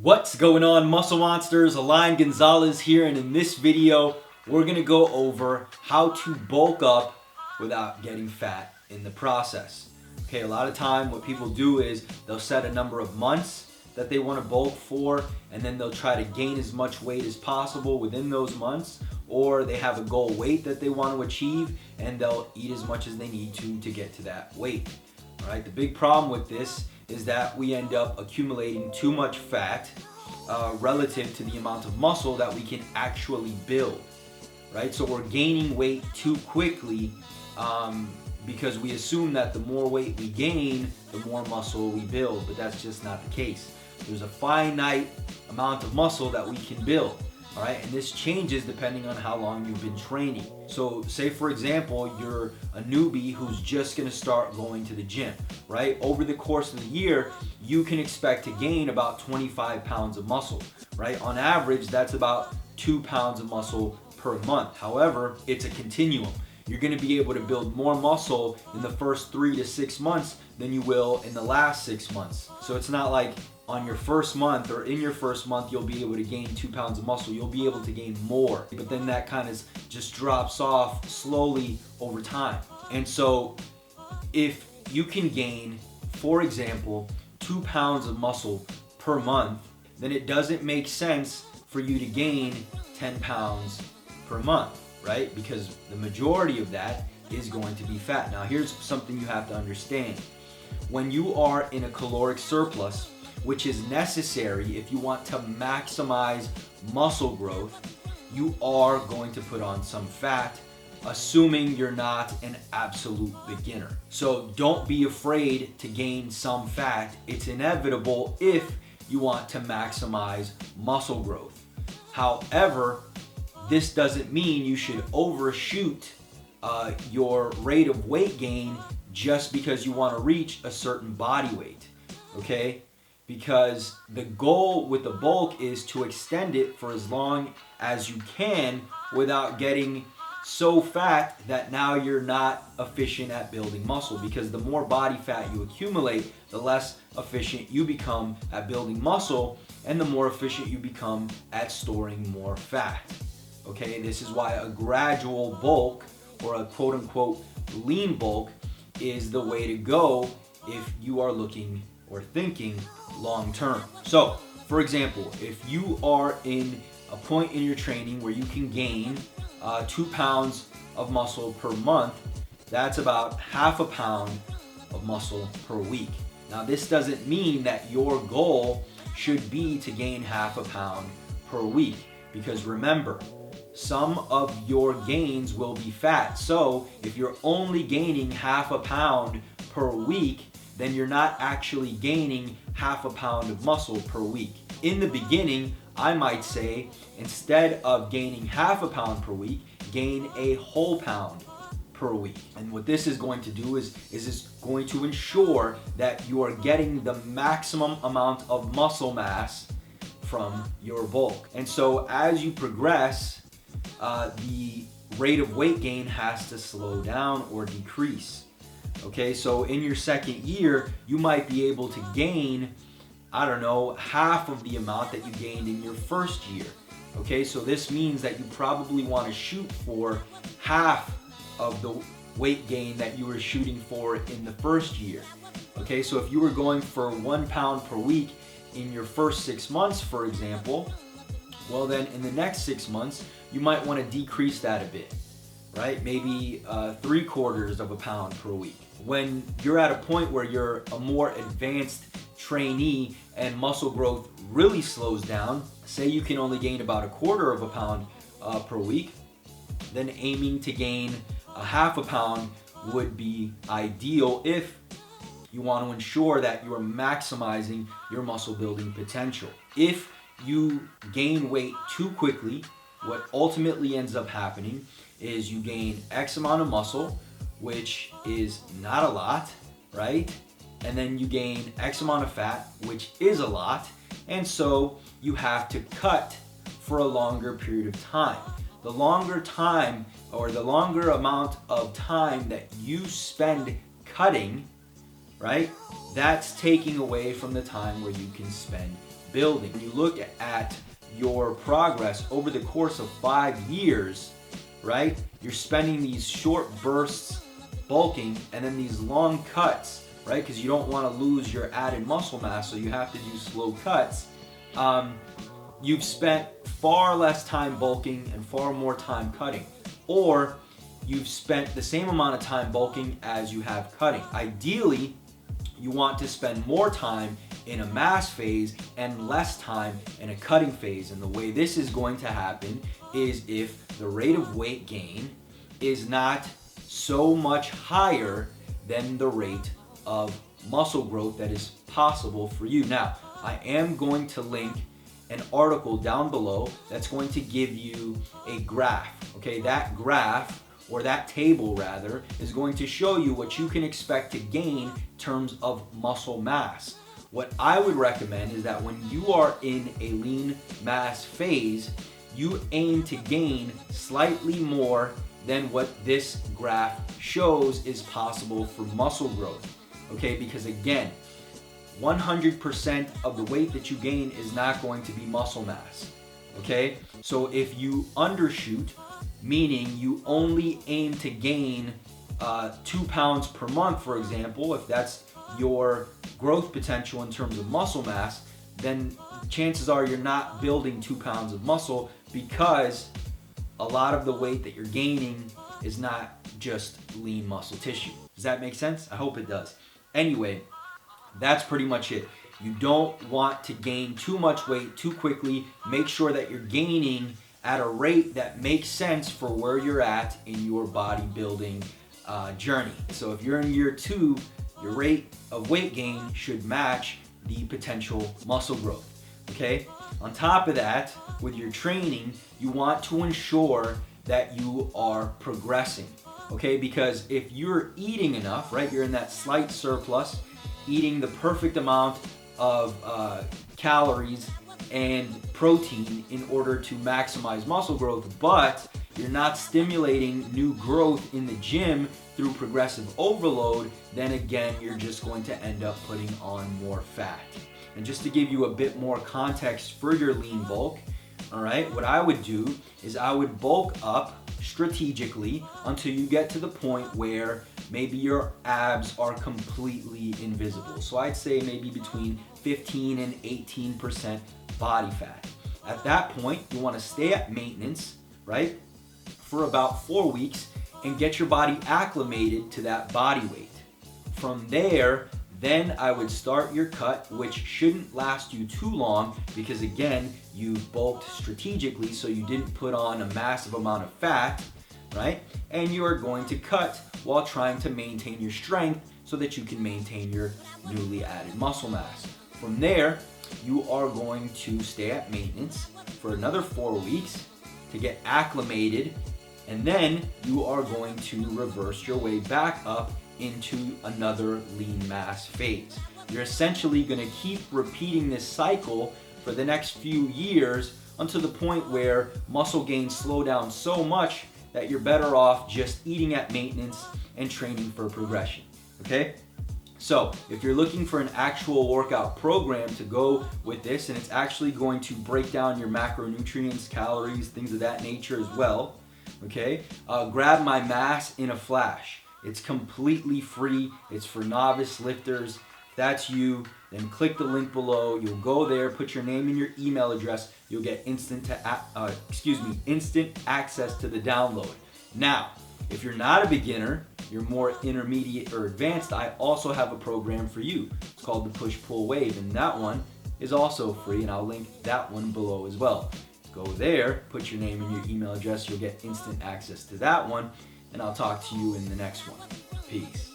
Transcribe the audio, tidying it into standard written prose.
What's going on, Muscle Monsters? Alain Gonzalez here, and in this video we're going to go over how to bulk up without getting fat in the process. Okay, a lot of time what people do is they'll set a number of months that they want to bulk for, and then they'll try to gain as much weight as possible within those months, or they have a goal weight that they want to achieve and they'll eat as much as they need to get to that weight. All right, the big problem with this is that we end up accumulating too much fat relative to the amount of muscle that we can actually build, right? So we're gaining weight too quickly because we assume that the more weight we gain, the more muscle we build, but that's just not the case. There's a finite amount of muscle that we can build. All right, and this changes depending on how long you've been training. So say for example, you're a newbie who's just gonna start going to the gym, right? Over the course of the year, you can expect to gain about 25 pounds of muscle, right? On average, that's about 2 pounds of muscle per month. However, it's a continuum. You're gonna be able to build more muscle in the first 3 to 6 months than you will in the last 6 months. So it's not like on your first month or in your first month you'll be able to gain 2 pounds of muscle. You'll be able to gain more, but then that kind of just drops off slowly over time. And so if you can gain, for example, 2 pounds of muscle per month, then it doesn't make sense for you to gain 10 pounds per month, right? Because the majority of that is going to be fat. Now here's something you have to understand. When you are in a caloric surplus, which is necessary if you want to maximize muscle growth, you are going to put on some fat, assuming you're not an absolute beginner. So don't be afraid to gain some fat. It's inevitable if you want to maximize muscle growth. However, this doesn't mean you should overshoot your rate of weight gain just because you want to reach a certain body weight, okay? Because the goal with the bulk is to extend it for as long as you can without getting so fat that now you're not efficient at building muscle. Because the more body fat you accumulate, the less efficient you become at building muscle, and the more efficient you become at storing more fat. Okay, this is why a gradual bulk or a quote unquote lean bulk is the way to go if you are looking or thinking long term. So, for example, if you are in a point in your training where you can gain 2 pounds of muscle per month, that's about half a pound of muscle per week. Now, this doesn't mean that your goal should be to gain half a pound per week, because remember, some of your gains will be fat. So if you're only gaining half a pound per week, then you're not actually gaining half a pound of muscle per week. In the beginning, I might say, instead of gaining half a pound per week, gain a whole pound per week. And what this is going to do is it's going to ensure that you are getting the maximum amount of muscle mass from your bulk. And so as you progress, the rate of weight gain has to slow down or decrease. Okay, so in your second year, you might be able to gain, I don't know, half of the amount that you gained in your first year. Okay, so this means that you probably want to shoot for half of the weight gain that you were shooting for in the first year. Okay, so if you were going for 1 pound per week in your first 6 months, for example, well then in the next 6 months, you might want to decrease that a bit, right? Maybe 3/4 of a pound per week. When you're at a point where you're a more advanced trainee and muscle growth really slows down, say you can only gain about 1/4 of a pound per week, then aiming to gain a half a pound would be ideal if you want to ensure that you are maximizing your muscle building potential. If you gain weight too quickly, what ultimately ends up happening is you gain X amount of muscle, which is not a lot, right? And then you gain X amount of fat, which is a lot. And so you have to cut for a longer period of time. The longer time or the longer amount of time that you spend cutting, right? That's taking away from the time where you can spend building. When you look at your progress over the course of 5 years, right? You're spending these short bursts bulking and then these long cuts, right? Because you don't want to lose your added muscle mass, so you have to do slow cuts. You've spent far less time bulking and far more time cutting. Or you've spent the same amount of time bulking as you have cutting. Ideally, you want to spend more time in a mass phase and less time in a cutting phase. And the way this is going to happen is if the rate of weight gain is not so much higher than the rate of muscle growth that is possible for you. Now, I am going to link an article down below that's going to give you a graph. Okay, that graph, or that table rather, is going to show you what you can expect to gain in terms of muscle mass. What I would recommend is that when you are in a lean mass phase, you aim to gain slightly more than what this graph shows is possible for muscle growth. Okay, because again, 100% of the weight that you gain is not going to be muscle mass. Okay, so if you undershoot, meaning you only aim to gain 2 pounds per month, for example, if that's your growth potential in terms of muscle mass, then chances are you're not building 2 pounds of muscle, because a lot of the weight that you're gaining is not just lean muscle tissue. Does that make sense? I hope it does. Anyway, that's pretty much it. You don't want to gain too much weight too quickly. Make sure that you're gaining at a rate that makes sense for where you're at in your bodybuilding journey. So if you're in year 2, your rate of weight gain should match the potential muscle growth. Okay? On top of that, with your training, you want to ensure that you are progressing. Okay? Because if you're eating enough, right, you're in that slight surplus, eating the perfect amount of calories and protein in order to maximize muscle growth, but you're not stimulating new growth in the gym through progressive overload, then again, you're just going to end up putting on more fat. And just to give you a bit more context for your lean bulk, all right, what I would do is I would bulk up strategically until you get to the point where maybe your abs are completely invisible. So I'd say maybe between 15 and 18% body fat. At that point, you want to stay at maintenance, right, for about 4 weeks and get your body acclimated to that body weight. From there, then I would start your cut, which shouldn't last you too long because again, you bulked strategically, so you didn't put on a massive amount of fat, right? And you are going to cut while trying to maintain your strength so that you can maintain your newly added muscle mass. From there, you are going to stay at maintenance for another 4 weeks to get acclimated, and then you are going to reverse your way back up into another lean mass phase. You're essentially going to keep repeating this cycle for the next few years until the point where muscle gains slow down so much that you're better off just eating at maintenance and training for progression. Okay? So if you're looking for an actual workout program to go with this, and it's actually going to break down your macronutrients, calories, things of that nature as well, okay, grab my Mass in a Flash. It's completely free. It's for novice lifters. If that's you, then click the link below. You'll go there, put your name and your email address. You'll get instant access to the download. Now, if you're not a beginner, you're more intermediate or advanced, I also have a program for you. It's called the Push-Pull Wave, and that one is also free, and I'll link that one below as well. Go there, put your name and your email address. You'll get instant access to that one, and I'll talk to you in the next one. Peace.